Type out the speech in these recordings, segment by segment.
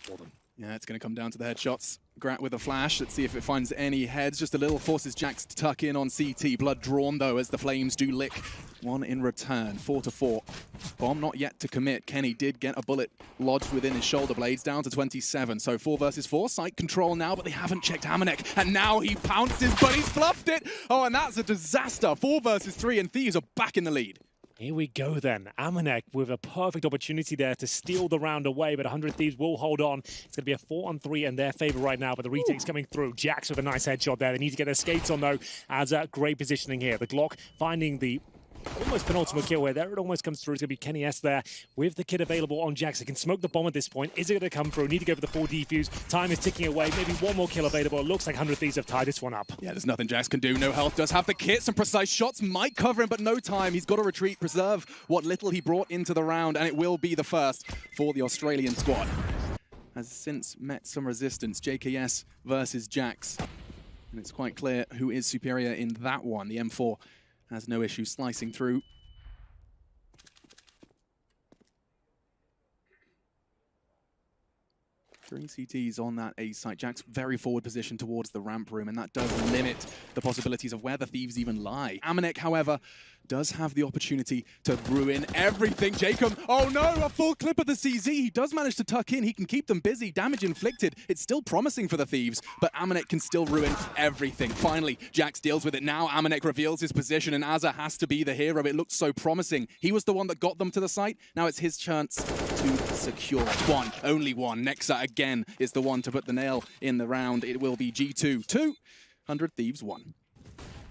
for them. Yeah, it's going to come down to the headshots. Grat with a flash. Let's see if it finds any heads. Just a little forces Jax to tuck in on CT. Blood drawn, though, as the flames do lick one in return. 4-4. Bomb not yet to commit. Kenny did get a bullet lodged within his shoulder blades, down to 27. So 4 versus 4. Site control now, but they haven't checked Amanek. And now he pounces, but he's fluffed it. Oh, and that's a disaster. 4 versus 3, and Thieves are back in the lead. Here we go then. Amanek with a perfect opportunity there to steal the round away, but 100 Thieves will hold on. It's going to be a 4-on-3 in their favor right now, but the retake's coming through. Jax with a nice headshot there. They need to get their skates on, though, as a great positioning here. The Glock finding the almost penultimate kill where there it almost comes through. It's going to be Kenny S there with the kit available on Jax. They can smoke the bomb at this point. Is it going to come through? Need to go for the full defuse. Time is ticking away. Maybe one more kill available. It looks like 100 Thieves have tied this one up. Yeah, there's nothing Jax can do. No health. Does have the kit. Some precise shots might cover him, but no time. He's got to retreat, preserve what little he brought into the round, and it will be the first for the Australian squad. Has since met some resistance. JKS versus Jax. And it's quite clear who is superior in that one. The M4 has no issue slicing through. 3 CTs on that A site. Jack's very forward position towards the ramp room, and that does limit the possibilities of where the Thieves even lie. Amanek, however, does have the opportunity to ruin everything. Jacob, oh no, a full clip of the CZ. He does manage to tuck in. He can keep them busy. Damage inflicted. It's still promising for the Thieves, but Amanek can still ruin everything. Finally, Jax deals with it. Now Amanek reveals his position, and Azza has to be the hero. It looks so promising. He was the one that got them to the site. Now it's his chance to secure one, only one. Nexa again is the one to put the nail in the round. It will be G2 2, 100 Thieves 1.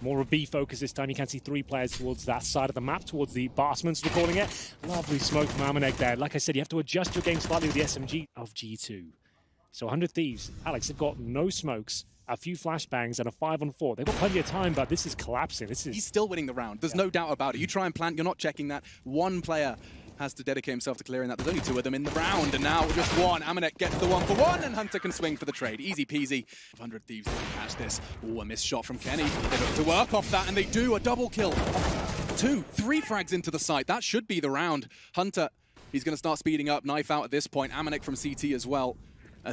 More of a B focus this time. You can see 3 players towards that side of the map, towards the Barsmans, we're calling it. Lovely smoke from Amanek there. Like I said, you have to adjust your game slightly with the SMG of G2. So 100 Thieves, Alex, they've got no smokes, a few flashbangs, and a 5-on-4. They've got plenty of time, but this is collapsing. He's still winning the round. There's no doubt about it. You try and plant, you're not checking that. One player has to dedicate himself to clearing that. There's only 2 of them in the round, and now just one. Amanek gets the 1-for-1, and Hunter can swing for the trade. Easy peasy. 100 Thieves didn't catch this. Ooh, a missed shot from Kenny. They look to work off that, and they do a double kill. 2, 3 frags into the site. That should be the round. Hunter, he's going to start speeding up. Knife out at this point. Amanek from CT as well.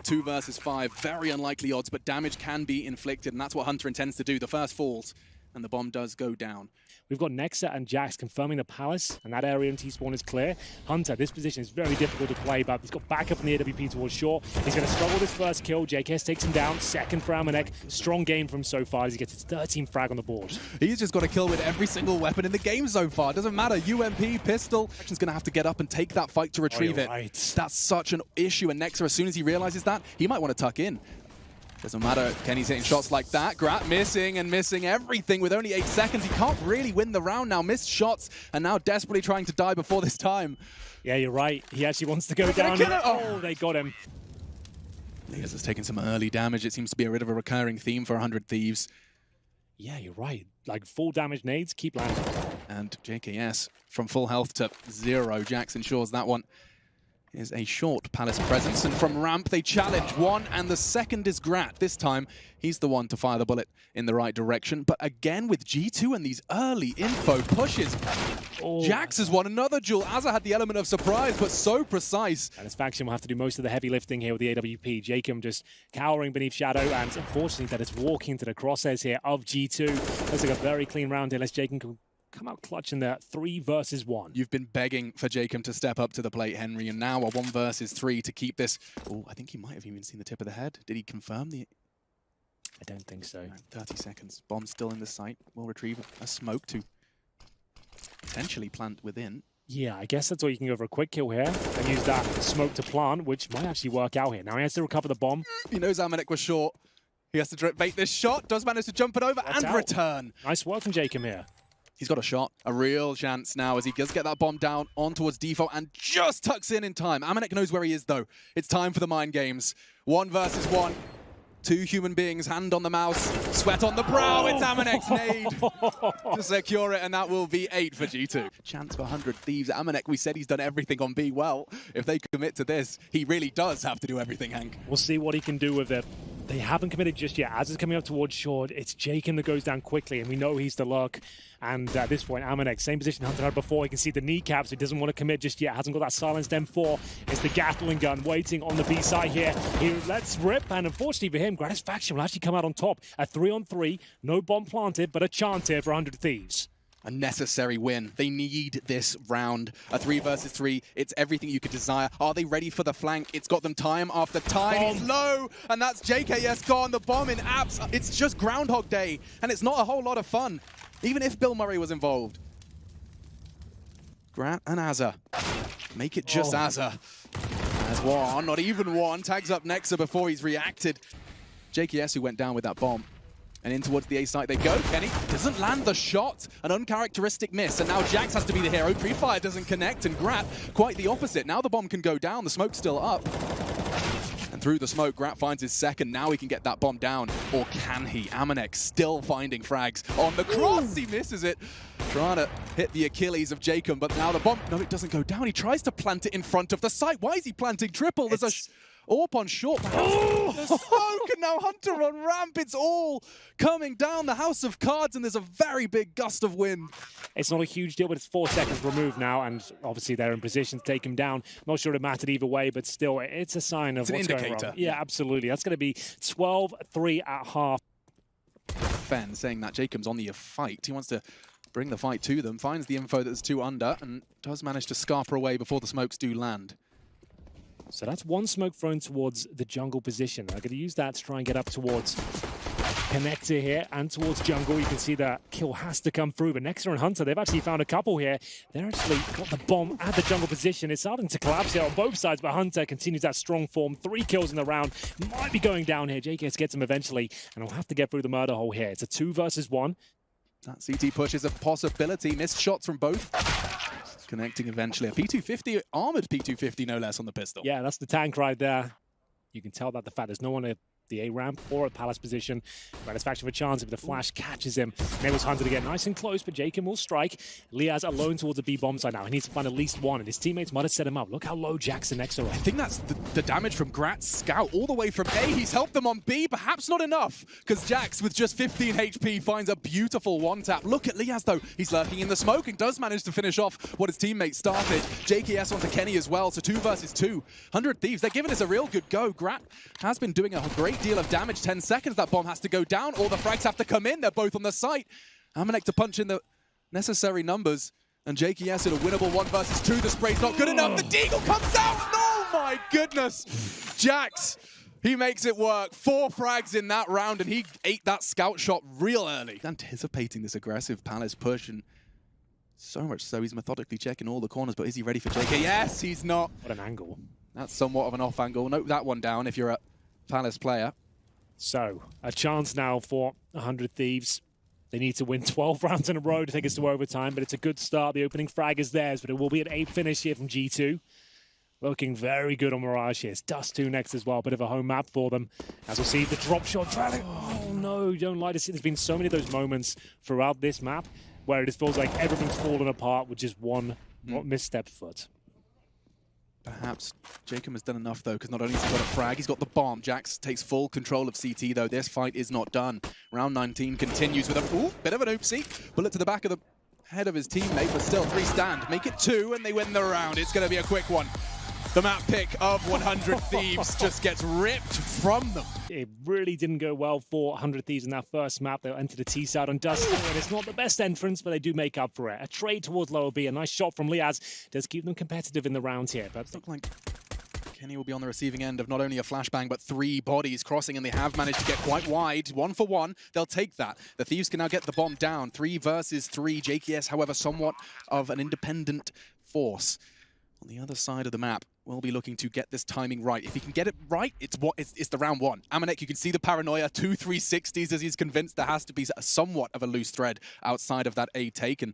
2 versus 5. Very unlikely odds, but damage can be inflicted, and that's what Hunter intends to do. The first falls, and the bomb does go down. We've got Nexa and Jax confirming the palace, and that area in T-spawn is clear. Hunter, this position is very difficult to play, but he's got backup in the AWP towards shore. He's going to struggle with his first kill. JKS takes him down. Second for Amanek. Strong game from him so far as he gets his 13th frag on the board. He's just got a kill with every single weapon in the game so far. It doesn't matter. UMP, pistol. Action's going to have to get up and take that fight to retrieve it. Right. That's such an issue, and Nexa, as soon as he realizes that, he might want to tuck in. Doesn't matter, Kenny's hitting shots like that. Grat missing and missing everything with only 8 seconds. He can't really win the round now. Missed shots and now desperately trying to die before this time. Yeah, you're right. He actually wants to go down. Oh, they got him. Leas has taken some early damage. It seems to be a bit of a recurring theme for 100 Thieves. Yeah, you're right. Like full damage nades, keep landing. And JKS from full health to 0. Jax ensures that one is a short Palace presence, and from ramp they challenge one, and the second is Grat. This time he's the one to fire the bullet in the right direction, but again with G2 and these early info pushes, Jax has won another duel. Azza had the element of surprise, but so precise. And his faction will have to do most of the heavy lifting here with the AWP. Jacob just cowering beneath shadow, and unfortunately that is walking into the crosshairs here of G2. Looks like a very clean round here, unless Jacob can come out clutch in there. 3 versus 1. You've been begging for Jacob to step up to the plate, Henry, and now a 1 versus 3 to keep this. Oh, I think he might have even seen the tip of the head. Did he confirm the... I don't think so. 30 seconds. Bomb still in the site. We'll retrieve a smoke to potentially plant within. Yeah, I guess that's why you can go for a quick kill here and use that smoke to plant, which might actually work out here. Now he has to recover the bomb. He knows Amanek was short. He has to bait this shot. Does manage to jump it over and return. Nice work from Jacob here. He's got a shot, a real chance now as he does get that bomb down on towards default and just tucks in time. Amanek knows where he is though. It's time for the mind games. 1 versus 1. 2 human beings, hand on the mouse, sweat on the brow. It's Amanek's nade to secure it, and that will be 8 for G2. Chance for 100 Thieves. Amanek, we said he's done everything on B well. If they commit to this, he really does have to do everything, Hank. We'll see what he can do with it. They haven't committed just yet. As it's coming up towards short, it's Jacob that goes down quickly, and we know he's the luck. And at this point, Amanek, same position Hunter had before. He can see the kneecaps. He doesn't want to commit just yet. Hasn't got that silenced M4. It's the Gatling gun waiting on the B side here. He lets rip, and unfortunately for him, Gratisfaction will actually come out on top. A 3-on-3, no bomb planted, but a chance here for 100 Thieves. A necessary win. They need this round. A 3 versus 3. It's everything you could desire. Are they ready for the flank? It's got them time after time. Bomb. He's low, and that's JKS gone. The bomb in apps. It's just Groundhog Day, and it's not a whole lot of fun, even if Bill Murray was involved. Grant and Azza. Make it just Azza. As one, not even one. Tags up Nexa before he's reacted. JKS who went down with that bomb. And in towards the A site they go. Kenny doesn't land the shot. An uncharacteristic miss. And now Jax has to be the hero. Pre-fire doesn't connect. And Grat, quite the opposite. Now the bomb can go down. The smoke's still up. And through the smoke, Grat finds his second. Now he can get that bomb down. Or can he? Amanek still finding frags on the cross. He misses it. Trying to hit the Achilles of Jacob. But now the bomb, no, it doesn't go down. He tries to plant it in front of the site. Why is he planting triple? There's a AWP on short. The smoke, and now Hunter on ramp. It's all coming down the house of cards, and there's a very big gust of wind. It's not a huge deal, but it's 4 seconds removed now, and obviously they're in position to take him down. Not sure it mattered either way, but still, it's a sign of what's going wrong. Yeah, absolutely. That's going to be 12-3 at half. Fen saying that Jacob's on the fight. He wants to bring the fight to them, finds the info that there's 2 under, and does manage to scarper away before the smokes do land. So that's one smoke thrown towards the jungle position. I'm going to use that to try and get up towards Connector here and towards jungle. You can see that kill has to come through, but Nexa and Hunter, they've actually found a couple here. They're actually got the bomb at the jungle position. It's starting to collapse here on both sides, but Hunter continues that strong form. 3 kills in the round. Might be going down here. JKS gets him eventually, and he'll have to get through the murder hole here. It's a 2 versus 1. That CT push is a possibility. Missed shots from both. Connecting eventually. A P250, armored P250 no less on the pistol. Yeah, that's the tank right there. You can tell that the fact there's no one at the A ramp or at Palace position. Gratisfaction for chance, but the flash catches him. Enables Hunter to get nice and close, but Jacob will strike. Liaz alone towards the B bomb side now. He needs to find at least one, and his teammates might have set him up. Look how low Jackson next are. I think that's the damage from Grat's scout all the way from A. He's helped them on B, perhaps not enough, because Jax with just 15 HP finds a beautiful one-tap. Look at Liaz though. He's lurking in the smoke and does manage to finish off what his teammates started. JKS onto Kenny as well, so 2 versus 2. 100 Thieves, they're giving us a real good go. Grat has been doing a great deal of damage. 10 seconds, that bomb has to go down. All the frags have to come in. They're both on the site. Amanek to punch in the necessary numbers. And JKS in a winnable 1 versus 2. The spray's not good enough. The Deagle comes out. Oh my goodness. Jax, he makes it work. 4 frags in that round, and he ate that scout shot real early. Anticipating this aggressive Palace push, and so much so he's methodically checking all the corners. But is he ready for JK? Yes, he's not. What an angle. That's somewhat of an off angle. Note that one down if you're a Palace player. So, a chance now for 100 Thieves. They need to win 12 rounds in a row to take us to overtime, but it's a good start. The opening frag is theirs, but it will be an 8 finish here from G2. Looking very good on Mirage here. It's Dust 2 next as well. Bit of a home map for them. As we'll see, the drop shot trailing. Oh no, you don't like to see. There's been so many of those moments throughout this map where it just feels like everything's fallen apart with just one misstep foot. Perhaps Jacob has done enough, though, because not only has he got a frag, he's got the bomb. Jax takes full control of CT, though. This fight is not done. Round 19 continues with a bit of an oopsie. Bullet to the back of the head of his teammate, but still 3 stand. Make it 2, and they win the round. It's going to be a quick one. The map pick of 100 Thieves just gets ripped from them. It really didn't go well for 100 Thieves in that first map. They'll enter the T side on Dust, and it's not the best entrance, but they do make up for it. A trade towards lower B, a nice shot from Liaz does keep them competitive in the round here. But look like Kenny will be on the receiving end of not only a flashbang, but 3 bodies crossing, and they have managed to get quite wide. 1 for 1, they'll take that. The Thieves can now get the bomb down. 3 versus 3. JKS, however, somewhat of an independent force. On the other side of the map, we'll be looking to get this timing right. If he can get it right, it's the round 1. Amanek, you can see the paranoia, 2 360s as he's convinced there has to be somewhat of a loose thread outside of that A take. And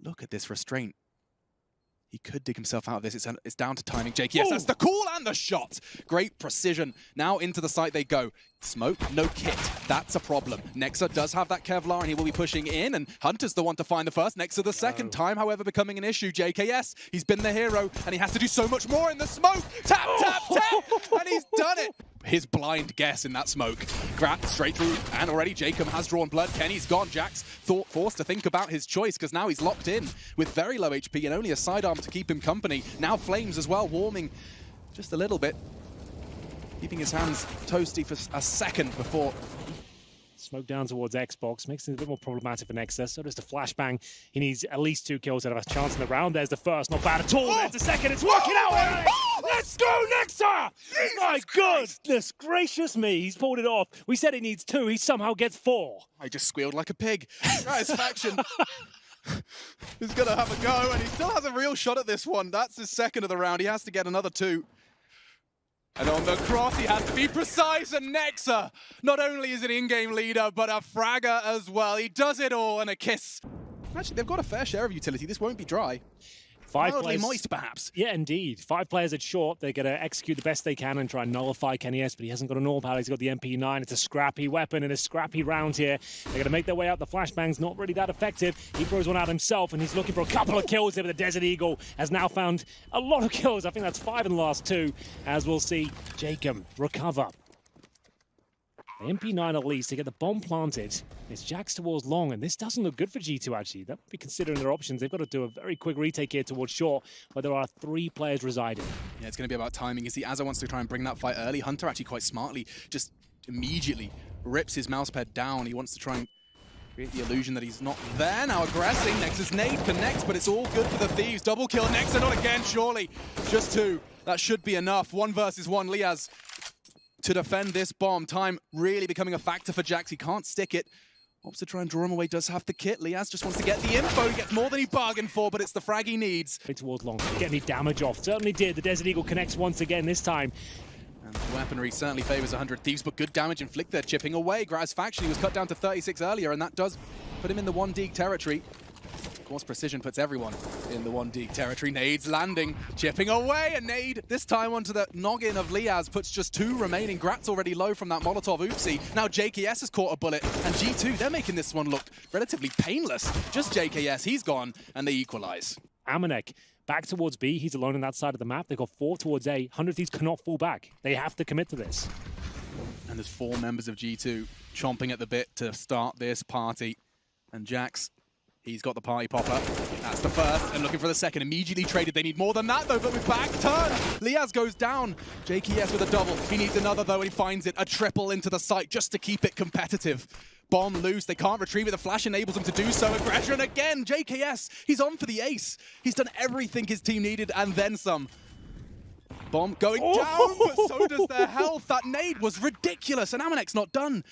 look at this restraint. He could dig himself out of this. It's down to timing. Jake, yes, that's the call and the shot. Great precision. Now into the site they go. Smoke, no kit. That's a problem. Nexa does have that Kevlar, and he will be pushing in, and Hunter's the one to find the first. Nexa the second time, however, becoming an issue. JKS, he's been the hero, and he has to do so much more in the smoke. Tap, tap, tap, and he's done it. his blind guess in that smoke. Grat straight through, and already Jacob has drawn blood. Kenny's gone. Jax forced to think about his choice, because now he's locked in with very low HP and only a sidearm to keep him company. Now Flames as well, warming just a little bit, keeping his hands toasty for a second before. Smoke down towards Xbox, makes it a bit more problematic for Nexus. So does the flashbang. He needs at least 2 kills to have a chance in the round. There's the first, not bad at all. There's the second, it's working out. Let's go, Nexa! My goodness gracious me, he's pulled it off. We said he needs 2, he somehow gets 4. I just squealed like a pig. Satisfaction. He's gonna have a go, and he still has a real shot at this one. That's his second of the round. He has to get another 2. And on the cross, he has to be precise, and Nexa, not only is an in-game leader, but a fragger as well. He does it all, and a kiss. Actually, they've got a fair share of utility. This won't be dry. 5 Mildly players, moist, perhaps. Yeah, indeed. 5 players at short. They're going to execute the best they can and try and nullify Kenny S, but he hasn't got an all power. He's got the MP9. It's a scrappy weapon and a scrappy round here. They're going to make their way out. The flashbang's not really that effective. He throws one out himself, and he's looking for a couple of kills here, but the Desert Eagle has now found a lot of kills. I think that's 5 in the last 2, as we'll see Jacob recover. The MP9 at least, to get the bomb planted. It's Jax towards long, and this doesn't look good for G2 actually. That would be considering their options. They've got to do a very quick retake here towards short, where there are 3 players residing. Yeah, it's going to be about timing. You see, Azza wants to try and bring that fight early. Hunter actually quite smartly just immediately rips his mousepad down. He wants to try and create the illusion that he's not there. Now aggressing, Nexus nade connects, but it's all good for the Thieves. Double kill, Nexa not again, surely. Just 2. That should be enough. 1 versus 1. Liaz to defend this bomb. Time really becoming a factor for Jax. He can't stick it. Opts to try and draw him away, does have the kit. Liaz just wants to get the info. He gets more than he bargained for, but it's the frag he needs. Towards long, get any damage off. Certainly did. The Desert Eagle connects once again this time. And the weaponry certainly favors 100 Thieves, but good damage inflict there, chipping away. Graz faction, he was cut down to 36 earlier, and that does put him in the 1 Deeg territory. Of course, precision puts everyone in the 1 Deeg territory. Nades landing, chipping away, a nade this time onto the noggin of Liaz, puts just 2 remaining. Grat's already low from that Molotov oopsie. Now JKS has caught a bullet, and G2, they're making this one look relatively painless. Just JKS, he's gone, and they equalize. Amanek back towards B. He's alone on that side of the map. They've got 4 towards A. 100 Thieves cannot fall back. They have to commit to this. And there's 4 members of G2 chomping at the bit to start this party. And Jax, he's got the party popper. That's the first, and looking for the second. Immediately traded. They need more than that, though, but with back turn. Liaz goes down. JKS with a double. He needs another, though, and he finds it. A triple into the site just to keep it competitive. Bomb loose. They can't retrieve it. The flash enables them to do so. Aggression again. JKS, he's on for the ace. He's done everything his team needed, and then some. Bomb going down, but so does their health. That nade was ridiculous, and Amanek's not done.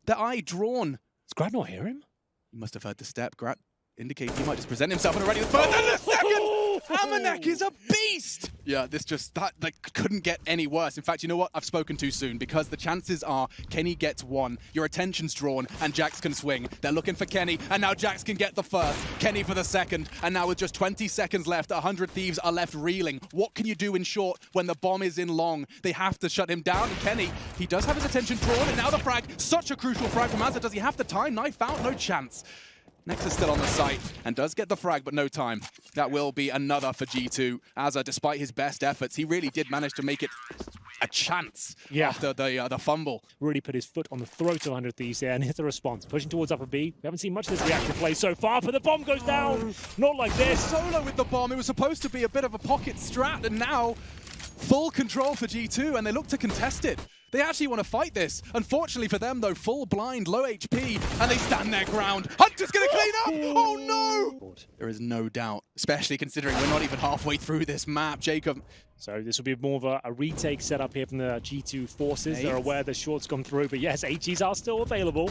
Their eye drawn. Does Grad not hear him? He must have heard the step. Grat indicates he might just present himself and already the first and the second! Amanek is a beast! Yeah, this just, that couldn't get any worse. In fact, you know what? I've spoken too soon, because the chances are Kenny gets 1, your attention's drawn, and Jax can swing. They're looking for Kenny, and now Jax can get the first. Kenny for the second, and now with just 20 seconds left, 100 Thieves are left reeling. What can you do in short when the bomb is in long? They have to shut him down, and Kenny, he does have his attention drawn, and now the frag, such a crucial frag from Azza. Does he have the time? Knife out, no chance. Nexus still on the site and does get the frag, but no time. That will be another for G2. Azza, despite his best efforts, he really did manage to make it a chance after the fumble. Really put his foot on the throat of 100 Thieves here and hit the response. Pushing towards upper B. We haven't seen much of this reactive play so far, but the bomb goes down. Not like this. Solo with the bomb. It was supposed to be a bit of a pocket strat, and now full control for G2, and they look to contest it. They actually want to fight this. Unfortunately for them, though, full blind, low HP, and they stand their ground. Hunter's going to clean up! Oh, no! There is no doubt, especially considering we're not even halfway through this map. Jacob. So this will be more of a retake setup here from the G2 forces. They're aware the short's gone through, but yes, HEs are still available.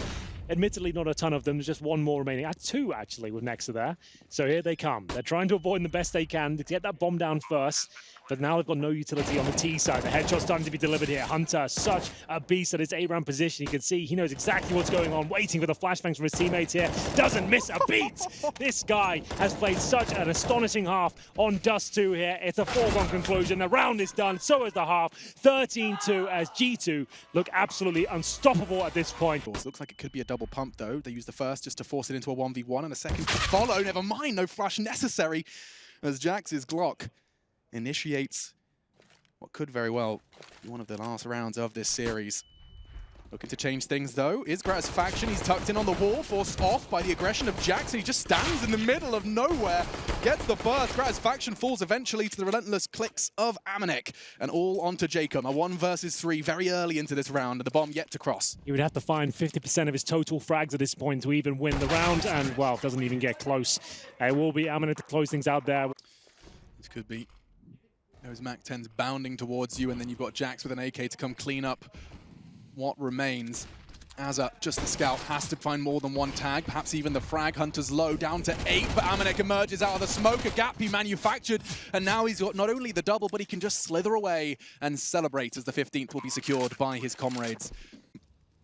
Admittedly, not a ton of them. There's just 1 more remaining. 2, actually, with Nexa there. So here they come. They're trying to avoid the best they can to get that bomb down first. But now they've got no utility on the T side. The headshot's starting to be delivered here. Hunter, such a beast at his A-round position. You can see he knows exactly what's going on, waiting for the flashbangs from his teammates here. Doesn't miss a beat. This guy has played such an astonishing half on Dust 2 here. It's a foregone conclusion. The round is done. So is the half. 13-2 as G2 look absolutely unstoppable at this point. Looks like it could be a double pump, though. They use the first just to force it into a 1v1 and a second to follow. Never mind, no flash necessary as Jax's Glock initiates what could very well be one of the last rounds of this series. Looking to change things, though, is Gratisfaction. He's tucked in on the wall, forced off by the aggression of Jackson. He just stands in the middle of nowhere, gets the burst. Gratisfaction falls eventually to the relentless clicks of Amanek. And all onto Jacob. A 1 versus 3 very early into this round, and the bomb yet to cross. He would have to find 50% of his total frags at this point to even win the round, and, well, doesn't even get close. It will be Amanek to close things out there. This could be those MAC-10s bounding towards you, and then you've got Jax with an AK to come clean up what remains. Azza, just the scout, has to find more than one tag, perhaps even the frag. Hunter's low, down to 8, but Amanek emerges out of the smoke, a gap he manufactured, and now he's got not only the double, but he can just slither away and celebrate as the 15th will be secured by his comrades.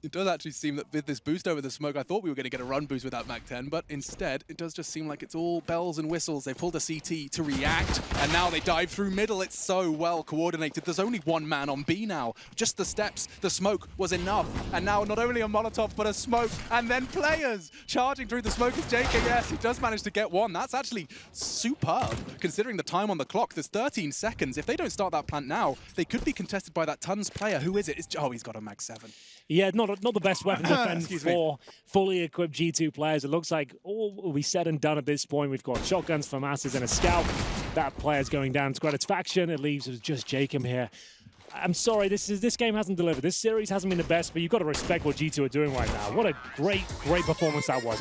It does actually seem that with this boost over the smoke, I thought we were going to get a run boost without MAC-10, but instead, it does just seem like it's all bells and whistles. They pulled a CT to react, and now they dive through middle. It's so well coordinated. There's only one man on B now. Just the steps, the smoke was enough. And now not only a Molotov, but a smoke, and then players charging through the smoke is JKS. He does manage to get one. That's actually superb, considering the time on the clock. There's 13 seconds. If they don't start that plant now, they could be contested by that Tons player. Who is it? Oh, he's got a MAC-7. Yeah, not the best weapon defense for fully equipped G2 players. It looks like all will be said and done at this point. We've got shotguns for Masters and a scout. That player's going down to Gratisfaction. It leaves us just Jacob here. I'm sorry, this game hasn't delivered. This series hasn't been the best, but you've got to respect what G2 are doing right now. What a great performance that was.